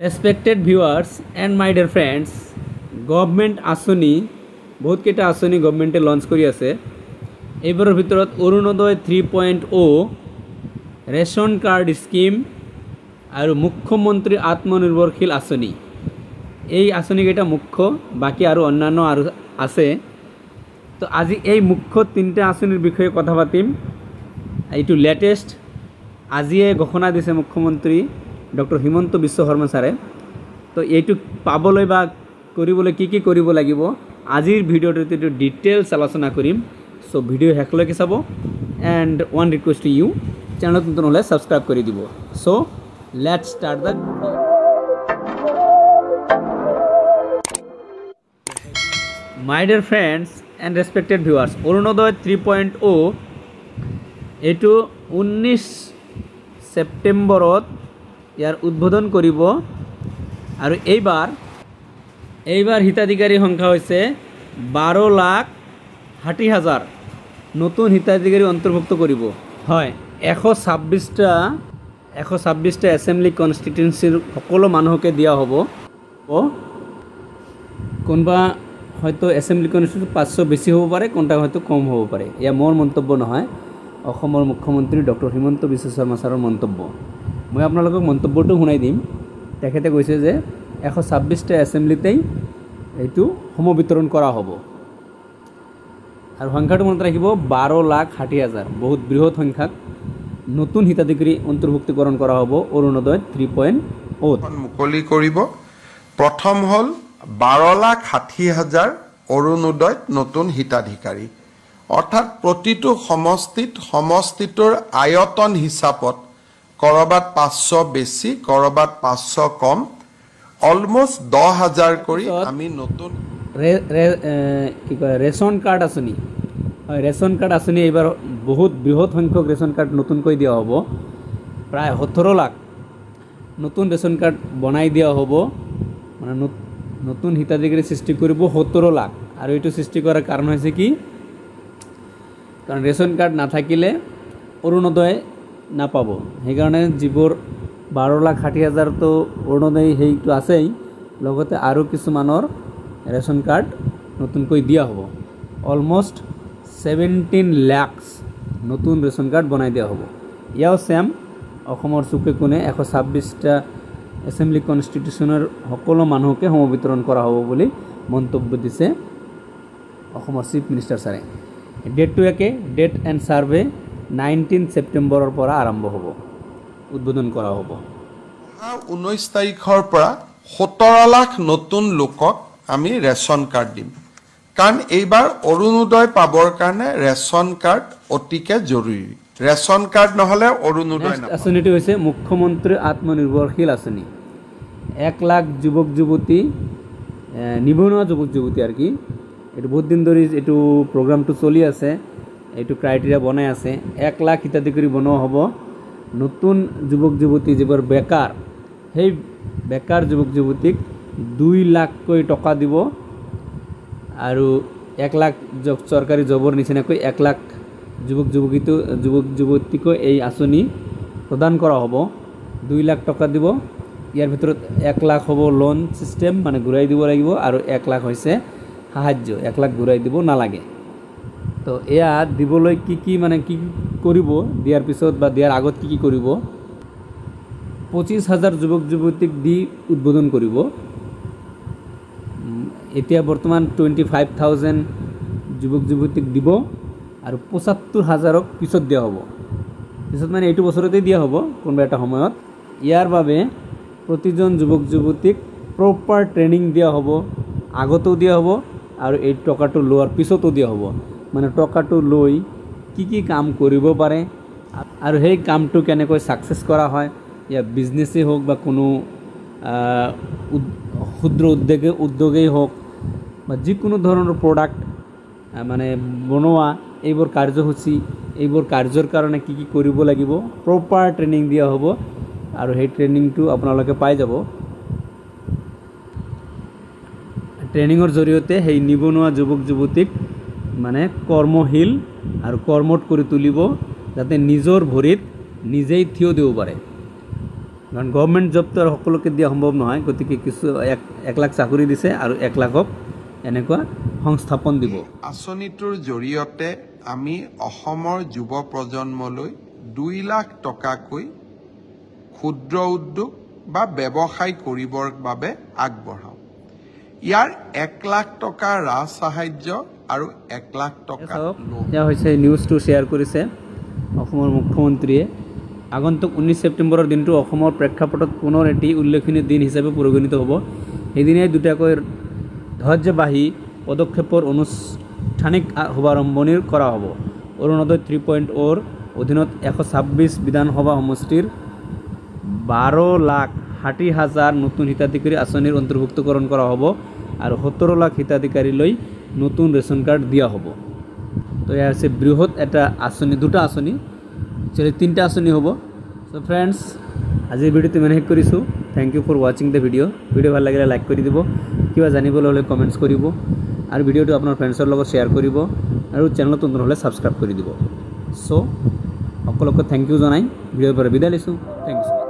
Respected viewers and my dear friends, government আসনি বহুত কেইটা আসনি গভর্নমেন্টে লঞ্চ কৰি আছে। এইবাৰৰ ভিতৰত অৰুণোদয় 3.0 ৰেশন কাৰ্ড স্কিম আৰু মুখ্যমন্ত্ৰী আত্মনিৰ্ভৰশীল আসনি, এই আসনি কেইটা মুখ্য, বাকি আৰু অন্যান্য আৰু আছে। তো আজি এই মুখ্য তিনটা আসনিৰ বিষয়ে কথা পাতিম। এইটো লেটেষ্ট আজিয়ে ঘোষণা দিছে মুখ্যমন্ত্ৰী ডক্টৰ হিমন্ত বিশ্ব শৰ্মা ছাৰে। তো এইটো পাবলৈ বা কৰিবলৈ কি কৰিব লাগিব আজিৰ ভিডিঅ'টোত এইটো ডিটেইলছ আলোচনা কৰিম। সো ভিডিঅ' শেষলৈকে চাব and one request to you, চেনেলত নতুন হ'লে ছাবস্ক্ৰাইব কৰি দিব। So let's start the my dear friends and respected viewers, Orunodoi 3.0 এইটো 19 ছেপ্টেম্বৰত ইয়াৰ উদ্বোধন কৰিব আৰু এইবাৰ হিতাধিকাৰীৰ সংখ্যা হৈছে 12,60,000 নতুন হিতাধিকাৰী অন্তৰ্ভুক্ত কৰিব। হয়, 126টা এছেম্বলি কনষ্টিটুৱেঞ্চিৰ সকলো মানুহকে দিয়া হ'ব। কোনোবা হয়তো এছেম্বলি কনষ্টিটুৱেঞ্চি 500 বেছি হ'ব পাৰে, কোনোবা হয়তো কম হ'ব পাৰে। এয়া মোৰ মন্তব্য নহয়, অসমৰ মুখ্যমন্ত্ৰী ডক্টৰ হিমন্ত বিশ্ব শৰ্মা ছাৰৰ মন্তব্য। মই আপোনালোকক মন্তব্যটো শুনাই দিম। তেখেতে কৈছে যে 126টা এছেম্বলিতেই এইটো সমবিতৰণ কৰা হ'ব আৰু সংখ্যাটো মনত ৰাখিব 12,60,000, বহুত বৃহৎ সংখ্যাক নতুন হিতাধিকাৰী অন্তৰ্ভুক্তিকৰণ কৰা হ'ব অৰুণোদয় 3.0 মুকলি কৰিব। প্ৰথম হ'ল 12,60,000 অৰুণোদয়ত নতুন হিতাধিকাৰী, অৰ্থাৎ প্ৰতিটো সমষ্টিটোৰ আয়তন হিচাপত কৰবাত 500 বেছি, কৰবাত 500 কম, অলমোষ্ট 10,000 কৰি আমি নতুন কি কয় ৰেচন কাৰ্ড আঁচনি। হয়, ৰেচন কাৰ্ড আঁচনি এইবাৰ বহুত বৃহৎ সংখ্যক ৰেচন কাৰ্ড নতুনকৈ দিয়া হ'ব। প্ৰায় 17 লাখ নতুন ৰেচন কাৰ্ড বনাই দিয়া হ'ব, মানে নতুন হিতাধিকাৰী সৃষ্টি কৰিব 17 লাখ। আৰু এইটো সৃষ্টি কৰাৰ কাৰণ হৈছে কি, কাৰণ ৰেচন কাৰ্ড নাথাকিলে অৰুণোদয় নাপাব। সেইকাৰণে যিবোৰ 12,60,000তো অৰুণোদয় সেইটো আছেই, লগতে আৰু কিছুমানৰ ৰেচন কাৰ্ড নতুনকৈ দিয়া হ'ব। অলমষ্ট 17 লাখ নতুন ৰেচন কাৰ্ড বনাই দিয়া হ'ব। ইয়াও ছেম অসমৰ চুকে কোণে 126টা এছেম্বলি কনষ্টিটিউশ্যনৰ সকলো মানুহকে সমবিতৰণ কৰা হ'ব বুলি মন্তব্য দিছে অসমৰ চিফ মিনিষ্টাৰ ছাৰে। ডেটটো একে, ডেট এণ্ড ছাৰ্ভে 19 ছেপ্টেম্বৰৰ পৰা আৰম্ভ হ'ব, উদ্বোধন কৰা হ'ব। 19 তাৰিখৰ পৰা 17 লাখ নতুন লোকক আমি ৰেচন কাৰ্ড দিম, কাৰণ এইবাৰ অৰুণোদয় পাবৰ কাৰণে ৰেচন কাৰ্ড অতিকে জৰুৰী। ৰেচন কাৰ্ড নহ'লে অৰুণোদয় নাপাব। আঁচনিটো হৈছে মুখ্যমন্ত্ৰী আত্মনিৰ্ভৰশীল আঁচনি। 1 লাখ যুৱক যুৱতী, নিবনুৱা যুৱক যুৱতী আৰু কি, এইটো বহুত দিন ধৰি এইটো প্ৰগ্ৰামটো চলি আছে, এইটো ক্ৰাইটেৰিয়া বনাই আছে। 1 লাখ হিতাধিকাৰী বনোৱা হ'ব। নতুন যুৱক যুৱতী যিবোৰ বেকাৰ, সেই বেকাৰ যুৱক যুৱতীক 2 লাখকৈ টকা দিব আৰু 1 লাখ চৰকাৰী জবৰ নিচিনাকৈ 1 লাখ যুৱক যুৱতীকৈ এই আঁচনি প্ৰদান কৰা হ'ব। 2 লাখ টকা দিব। ইয়াৰ ভিতৰত 1 লাখ হ'ব লোন ছিষ্টেম, মানে ঘূৰাই দিব লাগিব, আৰু 1 লাখ হৈছে সাহায্য, 1 লাখ ঘূৰাই দিব নালাগে। তো এয়া দিবলৈ কি কৰিব, দিয়াৰ পিছত বা দিয়াৰ আগত কি কৰিব, 25,000 যুৱক যুৱতীক দি উদ্বোধন কৰিব। এতিয়া বৰ্তমান 25,000 যুৱক যুৱতীক দিব আৰু 75,000ক পিছত দিয়া হ'ব। পিছত মানে এইটো বছৰতেই দিয়া হ'ব কোনোবা এটা সময়ত। ইয়াৰ বাবে প্ৰতিজন যুৱক যুৱতীক প্ৰপাৰ ট্ৰেইনিং দিয়া হ'ব, আগতেও দিয়া হ'ব আৰু এই টকাটো লোৱাৰ পিছতো দিয়া হ'ব। মানে টকাটো লৈ কি কাম কৰিব পাৰে আৰু সেই কামটো কেনেকৈ ছাকচেছ কৰা হয়, ইয়া বিজনেছেই হওক বা কোনো ক্ষুদ্ৰ উদ্যোগেই হওক বা যিকোনো ধৰণৰ প্ৰডাক্ট মানে বনোৱা, এইবোৰ কাৰ্যসূচী, এইবোৰ কাৰ্যৰ কাৰণে কি কৰিব লাগিব, প্ৰপাৰ ট্ৰেইনিং দিয়া হ'ব আৰু সেই ট্ৰেইনিংটো আপোনালোকে পাই যাব। ট্ৰেইনিঙৰ জৰিয়তে সেই নিবনুৱা যুৱক যুৱতীক মানে কৰ্মশীল আৰু কৰ্মত কৰি তুলিব, যাতে নিজৰ ভৰিত নিজেই থিয় দিব পাৰে। কাৰণ গভৰ্ণমেণ্ট জবটো আৰু সকলোকে দিয়া সম্ভৱ নহয়, গতিকে কিছু 1 লাখ চাকৰি দিছে আৰু 1 লাখক এনেকুৱা সংস্থাপন দিব। আঁচনিটোৰ জৰিয়তে আমি অসমৰ যুৱ প্ৰজন্মলৈ 2 লাখ টকাকৈ ক্ষুদ্ৰ উদ্যোগ বা ব্যৱসায় কৰিবৰ বাবে আগবঢ়াওঁ। ইয়াৰ 1 লাখ টকা ৰাজ সাহায্য আৰু 1 লাখ টকা এয়া হৈছে নিউজটো শ্বেয়াৰ কৰিছে অসমৰ মুখ্যমন্ত্ৰীয়ে। আগন্তুক 19 ছেপ্টেম্বৰৰ দিনটো অসমৰ প্ৰেক্ষাপটত পুনৰ এটি উল্লেখনীয় দিন হিচাপে পৰিগণিত হ'ব। সেইদিনাই দুটাকৈ ধ্বজাবাহী পদক্ষেপৰ আনুষ্ঠানিক শুভাৰম্ভণি কৰা হ'ব। অৰুণোদয় 3.0 অধীনত 126 বিধানসভা সমষ্টিৰ 12,60,000 নতুন হিতাধিকাৰী আঁচনিৰ অন্তৰ্ভুক্তকৰণ কৰা হ'ব আৰু 17 লাখ হিতাধিকাৰীলৈ নতুন ৰেচন কাৰ্ড দিয়া হ'ব। তো এয়া হৈছে বৃহৎ এটা আঁচনি, দুটা আঁচনি, একচুৱেলি 3টা আঁচনি হ'ব। সো ফ্ৰেণ্ডছ, আজিৰ ভিডিঅ'টো ইমান শেষ কৰিছোঁ। থেংক ইউ ফৰ ৱাচিং দ্য ভিডিঅ'। ভিডিঅ' ভাল লাগিলে লাইক কৰি দিব, কিবা জানিবলৈ হ'লে কমেণ্টছ কৰিব আৰু ভিডিঅ'টো আপোনাৰ ফ্ৰেণ্ডছৰ লগত শ্বেয়াৰ কৰিব আৰু চেনেলটো নতুন হ'লে ছাবস্ক্ৰাইব কৰি দিব। চ' সকলোকে থেংক ইউ জনাই ভিডিঅ'ৰ পৰা বিদায় লৈছোঁ। Thank U.